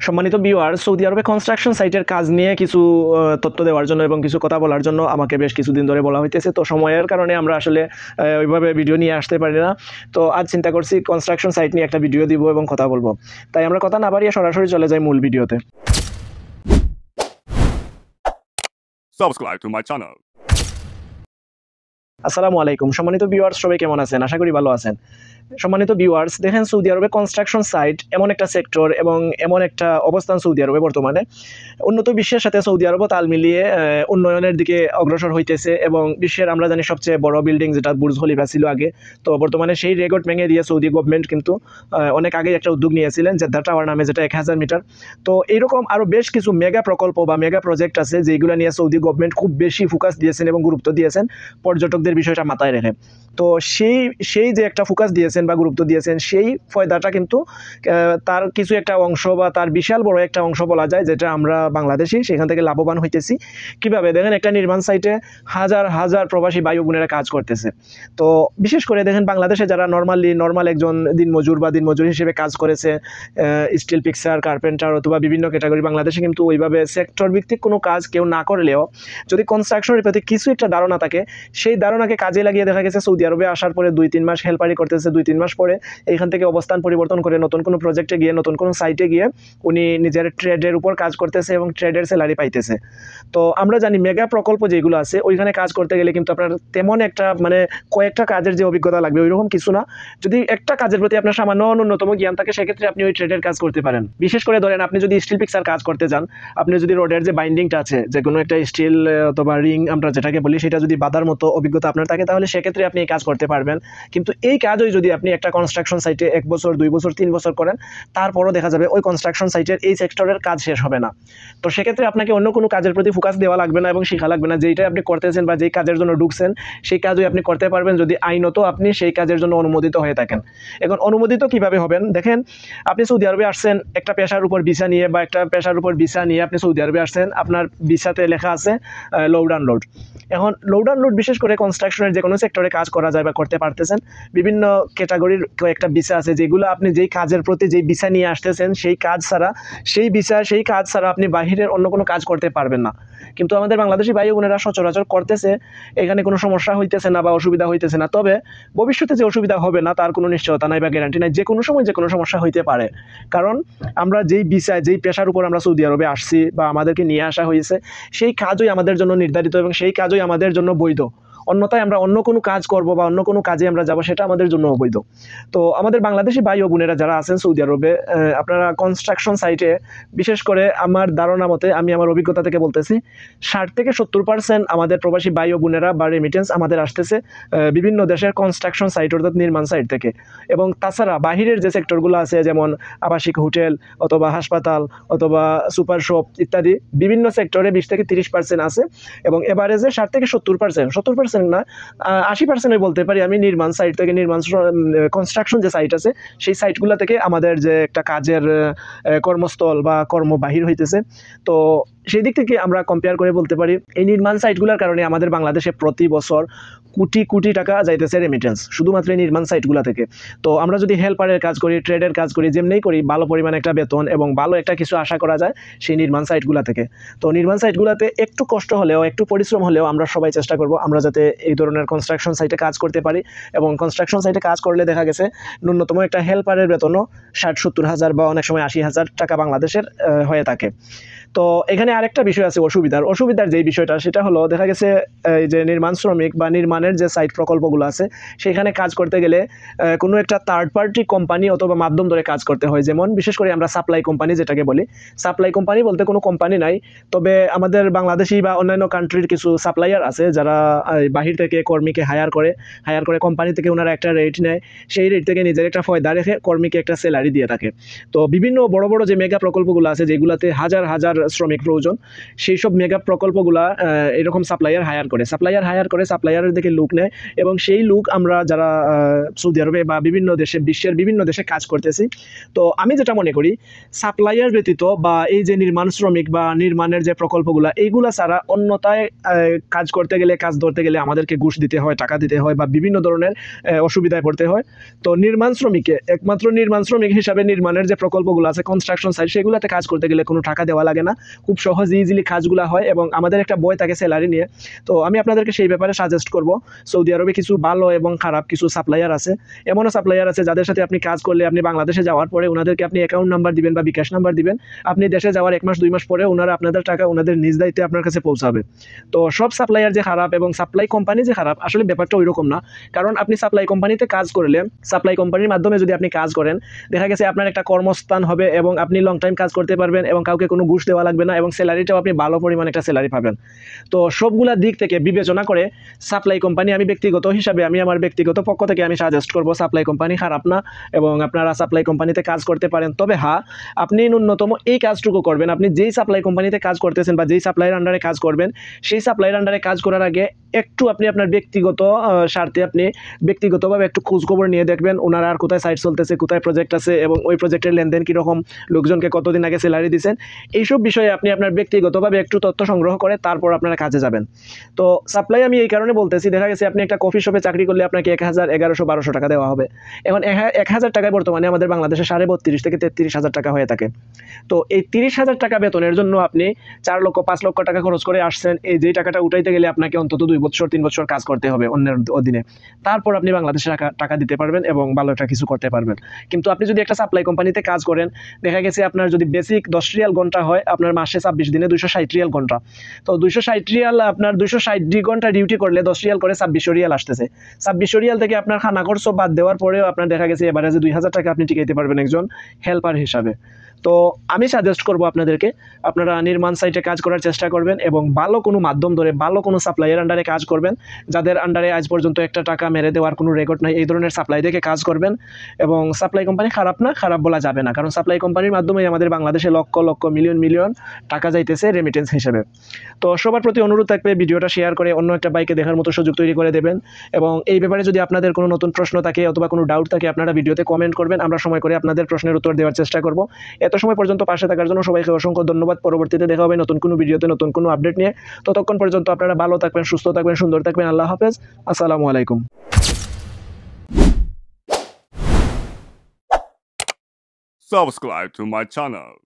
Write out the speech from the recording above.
সম্মানিত viewer, Saudi আরবে construction সাইটের কাজ নিয়ে কিছু তথ্য দেওয়ার জন্য এবং কিছু কথা বলার জন্য আমাকে বেশ কিছুদিন ধরে বলা হইতেছে। তো সময়ের কারণে আমরা আসলে ওইভাবে ভিডিও নিয়ে আসতে পারি না। তো আজ চিন্তা করছি কনস্ট্রাকশন সাইট নিয়ে একটা ভিডিও দিব এবং কথা বলবো। তাই আমরা কথা না বাড়িয়ে সরাসরি চলে যাই মূল ভিডিওতে। Subscribe to my channel. আসসালামু আলাইকুম সম্মানিত ভিউয়ার্স, সবাই কেমন আছেন? আশা করি ভালো আছেন। সম্মানিত ভিউয়ার্স, দেখেন সৌদি আরবে কনস্ট্রাকশন সাইট এমন একটা সেক্টর এবং এমন একটা অবস্থান সৌদি আরবে বর্তমানে উন্নত বিশ্বের সাথে সৌদি আরবও তাল মিলিয়ে উন্নয়নের দিকে অগ্রসর হইতেছে এবং বিশ্বের আমরা জানি সবচেয়ে বড় বিল্ডিং যেটা বুর্জ খলিফা ছিল আগে, তো বর্তমানে সেই রেকর্ড ভেঙে দিয়ে সৌদি গভর্নমেন্ট কিন্তু অনেক আগে একটা উদ্যোগ নিয়েছিলেন জেদ্দা টাওয়ার নামে, যেটা 1000 মিটার। তো এইরকম আরও বেশ কিছু মেগা প্রকল্প বা মেগা প্রজেক্ট আছে যেগুলো নিয়ে সৌদি গভর্নমেন্ট খুব বেশি ফোকাস দিয়েছেন এবং গুরুত্ব দিয়েছেন পর্যটকদের বিষয়টা মাথায় রেখে। তো সেই যে একটা ফোকাস দিয়েছেন বা গুরুত্ব দিয়েছেন, সেই ফয়দাটা কিন্তু তার কিছু একটা অংশ বা তার বিশাল বড় একটা অংশ বলা যায় যেটা আমরা বাংলাদেশি সেখান থেকে লাভবান হইতেছি। কিভাবে দেখেন, একটা নির্মাণ সাইটে হাজার হাজার প্রবাসী ভাই বোনেরা কাজ করতেছে। তো বিশেষ করে দেখেন বাংলাদেশে যারা নর্মাল একজন দিনমজুর বা দিনমজুর হিসেবে কাজ করেছে, স্টিল পিক্সার, কার্পেন্টার অথবা বিভিন্ন ক্যাটাগরি, বাংলাদেশে কিন্তু ওইভাবে সেক্টর ভিত্তিক কোনো কাজ কেউ না করলেও যদি কনস্ট্রাকশনের প্রতি কিছু একটা ধারণা থাকে, সেই ধারণাকে কাজে লাগিয়ে দেখা গেছে সৌদি আরবে আসার পরে 2-3 মাস হেল্পারি করতেছে, 2-3 মাস পরে এখান থেকে অবস্থান পরিবর্তন করে নতুন কোনো প্রজেক্টে গিয়ে, নতুন কোনো সাইটে গিয়ে উনি নিজের ট্রেডের উপর কাজ করতেছে এবং ট্রেডের স্যালারি পাইতেছে। তো আমরা জানি মেগা প্রকল্প যেগুলো আছে ওইখানে কাজ করতে গেলে কিন্তু আপনার তেমন একটা কয়েকটা কাজের যে অভিজ্ঞতা লাগবে ওইরকম কিছু না। যদি একটা কাজের প্রতি আপনার সামান্য ন্যূনতম জ্ঞান থাকে, সেক্ষেত্রে আপনি ওই ট্রেডের কাজ করতে পারেন। বিশেষ করে ধরেন আপনি যদি স্টিল পিক্সার কাজ করতে যান, আপনি যদি রোডের যে বাইন্ডিংটা আছে, যে কোনো একটা স্টিল অথবা রিং আমরা যেটাকে বলি, সেটা যদি বাঁধার মতো অভিজ্ঞতা আপনার থাকে, তাহলে সেক্ষেত্রে আপনি এই কাজ করতে পারবেন। কিন্তু এই কাজই যদি আপনি একটা কনস্ট্রাকশন সাইটে 1 বছর, 2 বছর, 3 বছর করেন, তারপরও দেখা যাবে ওই কনস্ট্রাকশন সাইটের এই সেক্টরের কাজ শেষ হবে না। তো সেক্ষেত্রে আপনাকে অন্য কোনো কাজের প্রতি ফোকাস দেওয়া লাগবে না এবং শেখা লাগবে না। যেইটা আপনি করতেছেন বা যেই কাজের জন্য ঢুকছেন, সেই কাজই আপনি করতে পারবেন যদি আইনত আপনি সেই কাজের জন্য অনুমোদিত হয়ে থাকেন। এখন অনুমোদিত কিভাবে হবেন? দেখেন, আপনি সৌদি আরবে আসছেন একটা পেশার উপর ভিসা নিয়ে বা একটা পেশার উপর ভিসা নিয়ে আপনি সৌদি আরবে আসছেন, আপনার ভিসাতে লেখা আছে লোড আনলোড। এখন লোড আনলোড বিশেষ করে কনস্ট্রাকশনের যে কোনো সেক্টরে কাজ করা যায় বা করতে পারতেছেন। বিভিন্ন ক্যাটাগরির কয়েকটা ভিসা আছে যেগুলো আপনি যেই কাজের প্রতি যেই ভিসা নিয়ে আসতেছেন সেই কাজ ছাড়া, সেই কাজ ছাড়া আপনি বাহিরের অন্য কোনো কাজ করতে পারবেন না। কিন্তু আমাদের বাংলাদেশি ভাই বোনেরা সচরাচর করতেছে, এখানে কোনো সমস্যা হইতেছে না বা অসুবিধা হইতেছে না। তবে ভবিষ্যতে যে অসুবিধা হবে না তার কোনো নিশ্চয়তা নাই বা গ্যারান্টি নাই। যে কোনো সময় যে কোনো সমস্যা হইতে পারে, কারণ আমরা যেই ভিসা যেই পেশার উপর আমরা সৌদি আরবে আসছি বা আমাদেরকে নিয়ে আসা হয়েছে, সেই কাজই আমাদের জন্য নির্ধারিত এবং সেই কাজই আমাদের জন্য বৈধ। অন্যথায় আমরা অন্য কোনো কাজ করব বা অন্য কোনো কাজে আমরা যাব, সেটা আমাদের জন্য অবৈধ। তো আমাদের বাংলাদেশি ভাই ও বোনেরা যারা আছেন সৌদি আরবে, আপনারা কনস্ট্রাকশন সাইটে বিশেষ করে আমার ধারণা মতে, আমি আমার অভিজ্ঞতা থেকে বলতেছি, 60-70% আমাদের প্রবাসী ভাই ও বোনেরা বা রেমিটেন্স আমাদের আসতেছে বিভিন্ন দেশের কনস্ট্রাকশন সাইট অর্থাৎ নির্মাণ সাইট থেকে। এবং তাছাড়া বাহিরের যে সেক্টরগুলো আছে, যেমন আবাসিক হোটেল অথবা হাসপাতাল অথবা সুপার শপ ইত্যাদি, বিভিন্ন সেক্টরে 20-30% আছে এবং এভারেজে 60-70% না, 80% বলতে পারি আমি, নির্মাণ সাইট থেকে, নির্মাণ কনস্ট্রাকশন যে সাইট আছে সেই সাইটগুলো থেকে আমাদের যে একটা কাজের কর্মস্থল বা কর্ম বাহির হইতেছে। তো সেই দিক থেকে আমরা কম্পেয়ার করে বলতে পারি এই নির্মাণ সাইটগুলোর কারণে আমাদের বাংলাদেশে প্রতি বছর কোটি কোটি টাকা যাইতেছে রেমিটেন্স শুধুমাত্র এই নির্মাণ সাইটগুলো থেকে। তো আমরা যদি হেল্পারের কাজ করি, ট্রেডের কাজ করি, যেমনি করি, ভালো পরিমাণে একটা বেতন এবং ভালো একটা কিছু আশা করা যায় সেই নির্মাণ সাইটগুলো থেকে। তো নির্মাণ সাইটগুলোতে একটু কষ্ট হলেও, একটু পরিশ্রম হলেও আমরা সবাই চেষ্টা করব আমরা যাতে এই ধরনের কনস্ট্রাকশন সাইটে কাজ করতে পারি। এবং কনস্ট্রাকশন সাইটে কাজ করলে দেখা গেছে ন্যূনতম একটা হেল্পারের বেতনও 60-70 হাজার বা অনেক সময় 80,000 টাকা বাংলাদেশের হয়ে থাকে। তো এখানে আরেকটা বিষয় আছে অসুবিধার যেই বিষয়টা, সেটা হলো দেখা গেছে এই যে নির্মাণ শ্রমিক বা নির্মাণের যে সাইট প্রকল্পগুলো আছে সেখানে কাজ করতে গেলে কোনো একটা থার্ড পার্টি কোম্পানি অথবা মাধ্যম ধরে কাজ করতে হয়। যেমন বিশেষ করে আমরা সাপ্লাই কোম্পানি যেটাকে বলি, সাপ্লাই কোম্পানি বলতে কোনো কোম্পানি নাই, তবে আমাদের বাংলাদেশি বা অন্যান্য কান্ট্রির কিছু সাপ্লাইয়ার আছে যারা বাহির থেকে কর্মীকে হায়ার করে কোম্পানি থেকে ওনারা একটা রেট নেয়, সেই রেট থেকে নিজের একটা ফয়দা রেখে কর্মীকে একটা স্যালারি দিয়ে থাকে। তো বিভিন্ন বড় বড় যে মেগা প্রকল্পগুলো আছে যেগুলোতে হাজার হাজার শ্রমিক প্রয়োজন, সেই সব মেগা প্রকল্পগুলা এরকম সাপ্লায়ার হায়ার করে সাপ্লায়ারের দিকে লোক নেয়, এবং সেই লোক আমরা যারা সৌদি আরবে বা বিভিন্ন দেশে, বিশ্বের বিভিন্ন দেশে কাজ করতেছি। তো আমি যেটা মনে করি, সাপ্লায়ার ব্যতীত বা এই যে নির্মাণ শ্রমিক বা নির্মাণের যে প্রকল্পগুলা, এইগুলা ছাড়া অন্যতায় কাজ করতে গেলে, কাজ ধরতে গেলে আমাদেরকে ঘুষ দিতে হয়, টাকা দিতে হয়, বা বিভিন্ন ধরনের অসুবিধায় পড়তে হয়। তো নির্মাণ শ্রমিককে একমাত্র নির্মাণ শ্রমিক হিসাবে নির্মাণের যে প্রকল্পগুলো আছে, কনস্ট্রাকশন সাইট, সেগুলোতে কাজ করতে গেলে কোনো টাকা দেওয়া লাগে না, খুব সহজ ইজিলি কাজগুলো হয়, এবং আমাদের একটা বই থাকে স্যালারি নিয়ে। তো আমি আপনাদেরকে সেই ব্যাপারে সাজেস্ট করব, সৌদি আরবে কিছু ভালো এবং খারাপ কিছু সাপ্লায়ার আছে। এমনও সাপ্লায়ার আছে যাদের সাথে আপনি কাজ করলে, আপনি বাংলাদেশে যাওয়ার পরে ওনাদেরকে আপনি অ্যাকাউন্ট নাম্বার দিবেন বা বিকাশ নাম্বার দিবেন, আপনি দেশে যাওয়ার 1 মাস 2 মাস পরে ওনারা আপনাদের টাকা ওনাদের নিজ দায়িত্বে আপনার কাছে পৌঁছাবে। তো সব সাপ্লায়ার যে খারাপ এবং সাপ্লাই কোম্পানি যে খারাপ, আসলে ব্যাপারটা ওইরকম না। কারণ আপনি সাপ্লাই কোম্পানিতে কাজ করলে, সাপ্লাই কোম্পানির মাধ্যমে যদি আপনি কাজ করেন, দেখা গেছে আপনার একটা কর্মস্থান হবে এবং আপনি লং টাইম কাজ করতে পারবেন, এবং কাউকে কোনো ঘুষ দেওয়া লাগবে না, এবং স্যালারিটাও আপনি ভালো পরিমাণ একটা স্যালারি পাবেন। তো সবগুলা দিক থেকে বিবেচনা করে সাপ্লাই কোম্পানি, আমি ব্যক্তিগত হিসাবে, আমি আমার ব্যক্তিগত পক্ষ থেকে আমি সাজেস্ট করব, সাপ্লাই কোম্পানি খারাপ না, এবং আপনারা সাপ্লাই কোম্পানিতে কাজ করতে পারেন। তবে হ্যাঁ, আপনি ন্যূনতম এই কাজটুকু করবেন, আপনি যেই সাপ্লাই কোম্পানিতে কাজ করতেছেন বা যেই সাপ্লাইয়ের আন্ডারে কাজ করবেন, সেই সাপ্লাইয়ের আন্ডারে কাজ করার আগে একটু আপনি আপনার ব্যক্তিগত স্বার্থে আপনি ব্যক্তিগতভাবে একটু খোঁজখবর নিয়ে দেখবেন ওনারা আর কোথায় সাইট চলতেছে, কোথায় প্রজেক্ট আছে, এবং ওই প্রজেক্টের লেনদেন কীরকম, লোকজনকে কতদিন আগে স্যালারি দিচ্ছেন, এইসব বিষয়ে আপনি আপনার ব্যক্তিগতভাবে একটু তথ্য সংগ্রহ করে তারপর আপনারা কাজে যাবেন। তো সাপ্লাই আমি এই কারণে বলতেছি, দেখা গেছে আপনি একটা কফি শপে চাকরি করলে আপনাকে 1000, 1100, 1200 টাকা দেওয়া হবে। এখন 1000 টাকায় বর্তমানে আমাদের বাংলাদেশে 32,500 থেকে 33,000 টাকা হয়ে থাকে। তো এই 30,000 টাকা বেতনের জন্য আপনি 4 লক্ষ 5 লক্ষ টাকা খরচ করে আসছেন, এই যেই টাকাটা উঠাইতে গেলে আপনাকে অন্তত 2 বছর 3 বছর কাজ করতে হবে অন্যের অধীনে, তারপর আপনি বাংলাদেশে টাকা দিতে পারবেন এবং ভালো একটা কিছু করতে পারবেন। কিন্তু আপনি যদি একটা সাপ্লাই কোম্পানিতে কাজ করেন, দেখা গেছে আপনার যদি বেসিক 10 রিয়াল ঘন্টা হয়, আপনার মাসে 26 দিনে 260 রিয়াল ঘন্টা। তো 260 রিয়াল, আপনার 260 ঘন্টা ডিউটি করলে 10 রিয়াল করে 2600 রিয়াল আসতেছে। 2600 রিয়াল থেকে আপনার খানা খরচ বাদ দেওয়ার পরেও আপনার দেখা গেছে এভারেজে 2000 টাকা আপনি টিকাইতে পারবেন একজন হেল্পার হিসাবে। তো আমি সাজেস্ট করব আপনাদেরকে, আপনারা নির্মাণ সাইটে কাজ করার চেষ্টা করবেন, এবং ভালো কোনো মাধ্যম ধরে ভালো কোনো সাপ্লাইয়ের আন্ডারে কাজ করবেন, যাদের আন্ডারে আজ পর্যন্ত একটা টাকা মেরে দেওয়ার কোনো রেকর্ড নাই, এই ধরনের সাপ্লাই থেকে কাজ করবেন। এবং সাপ্লাই কোম্পানি খারাপ না, খারাপ বলা যাবে না, কারণ সাপ্লাই কোম্পানির মাধ্যমেই আমাদের বাংলাদেশে লক্ষ লক্ষ মিলিয়ন মিলিয়ন টাকা যাইতেছে রেমিটেন্স হিসেবে। তো সবার প্রতি অনুরোধ থাকবে, ভিডিওটা শেয়ার করে অন্য একটা বাইকে দেখার মতো সুযোগ তৈরি করে দেবেন, এবং এই ব্যাপারে যদি আপনাদের কোনো নতুন প্রশ্ন থাকে অথবা কোনো ডাউট থাকে, আপনারা ভিডিওতে কমেন্ট করবেন, আমরা সময় করে আপনাদের প্রশ্নের উত্তর দেওয়ার চেষ্টা করব। এত সময় পর্যন্ত পাশে থাকার জন্য সবাইকে অসংখ্য ধন্যবাদ। পরবর্তীতে দেখা হবে নতুন কোনো ভিডিওতে, নতুন কোনো আপডেট নিয়ে। ততক্ষণ পর্যন্ত আপনারা ভালো থাকবেন, সুস্থ থাকবেন, সুন্দর থাকবেন। আল্লাহ হাফেজ, আসসালামু আলাইকুম। Subscribe to my channel.